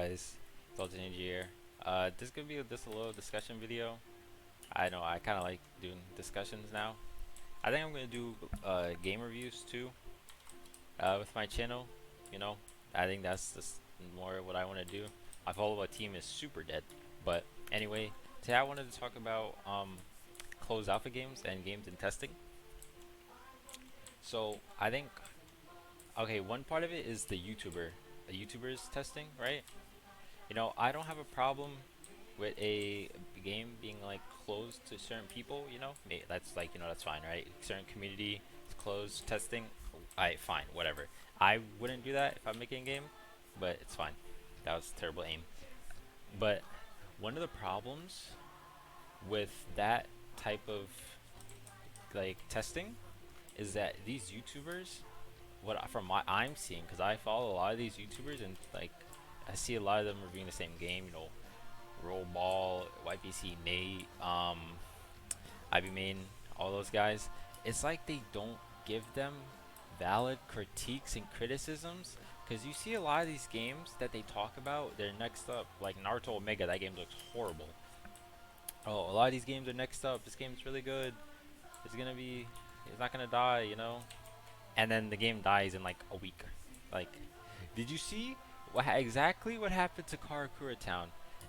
guys? ExaltedNinja here. This is gonna be just a little discussion video. I know I kind of like doing discussions now. I think I'm gonna do game reviews too with my channel. You know, I think that's just more what I want to do. My follow team is super dead, but anyway, today I wanted to talk about closed alpha games and games in testing. So I think okay, one part of it is the YouTubers testing, right? You know, I don't have a problem with a game being like closed to certain people. You know, that's like that's fine, right? Certain community is closed testing. I fine, whatever. I wouldn't do that if I'm making a game, but it's fine. That was terrible aim. But one of the problems with that type of like testing is that these YouTubers, from what I'm seeing, because I follow a lot of these YouTubers and like I see a lot of them reviewing the same game. You know, Roll Ball, YPC, Nate, IB Main, all those guys. It's like they don't give them valid critiques and criticisms. Because you see a lot of these games that they talk about, they're next up. Like Naruto Omega, that game looks horrible. Oh, a lot of these games are next up. This game's really good. It's not gonna die, you know? And then the game dies in like a week. Like, did you see exactly what happened to Karakura Town?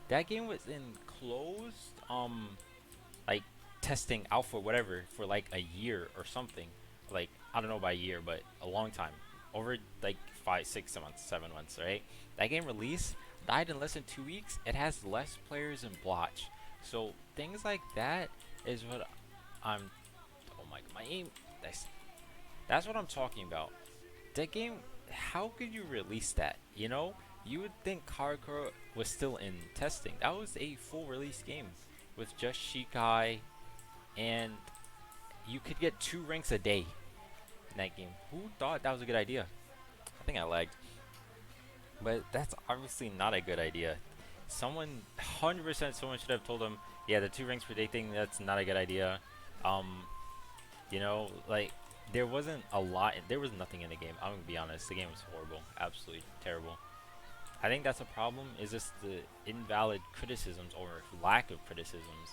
That game was in closed like testing alpha whatever for like a year or something. Like I don't know by a year, but a long time. Over like 5, 6 months, 7 months, right? That game release died in less than 2 weeks. It has less players in Blotch. So things like that is what I'm oh my aim that's what I'm talking about. That game, how could you release that? You know, you would think Karakura was still in testing. That was a full release game with just Shikai, and you could get 2 ranks a day in that game. Who thought that was a good idea? I think I lagged. But that's obviously not a good idea. Someone, 100% someone should have told them, yeah, the 2 ranks per day thing, that's not a good idea. Um, you know, like, there was nothing in the game. I'm gonna be honest, the game was horrible, absolutely terrible. I think that's a problem, is just the invalid criticisms or lack of criticisms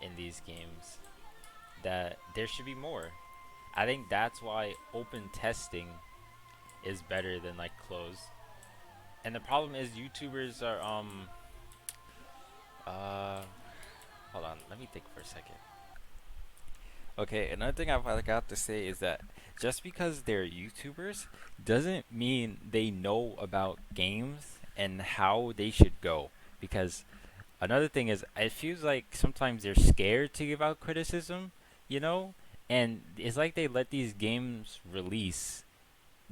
in these games, that there should be more. I think that's why open testing is better than like closed. And the problem is YouTubers are uh hold on, let me think for a second. Okay, another thing I've got to say is that just because they're YouTubers doesn't mean they know about games and how they should go. Because another thing is, it feels like sometimes they're scared to give out criticism, you know? And it's like they let these games release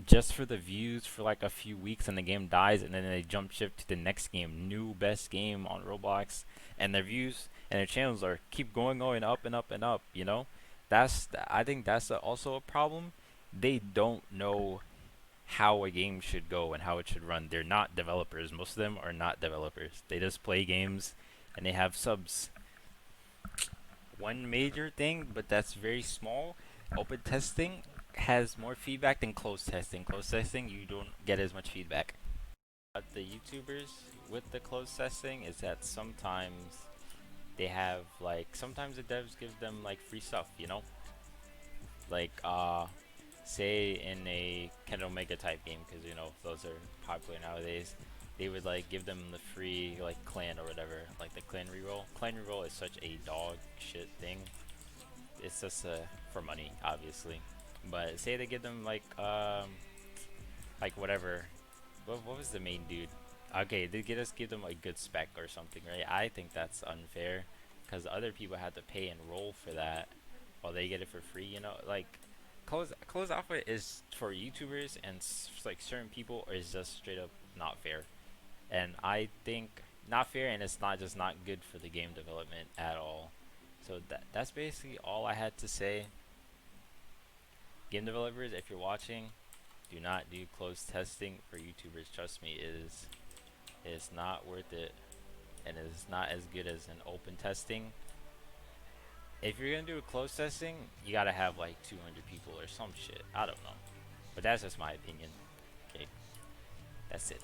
just for the views for like a few weeks and the game dies and then they jump ship to the next game, new best game on Roblox, and their views and their channels are keep going up and up and up, you know? I think that's also a problem. They don't know how a game should go and how it should run. They're not developers. Most of them are not developers. They just play games and they have subs. One major thing, but that's very small, open testing has more feedback than closed testing. Closed testing, you don't get as much feedback. But the YouTubers with the closed testing is that sometimes they have like sometimes the devs give them like free stuff, you know? Like say in a Ken Omega type game, because you know those are popular nowadays, they would like give them the free like clan or whatever, like the clan reroll. Clan reroll is such a dog shit thing. It's just for money, obviously. But say they give them like whatever. What was the main dude? Okay, they just give them a good spec or something, right? I think that's unfair, because other people had to pay and roll for that, while they get it for free. You know, like closed alpha is for YouTubers and like certain people is just straight up not fair, and I think not fair, and it's not just not good for the game development at all. So that's basically all I had to say. Game developers, if you're watching, do not do closed testing for YouTubers. Trust me, it is not worth it, and it is not as good as an open testing. If you're gonna do a closed testing, you gotta have like 200 people or some shit. I don't know, but that's just my opinion. Okay, that's it.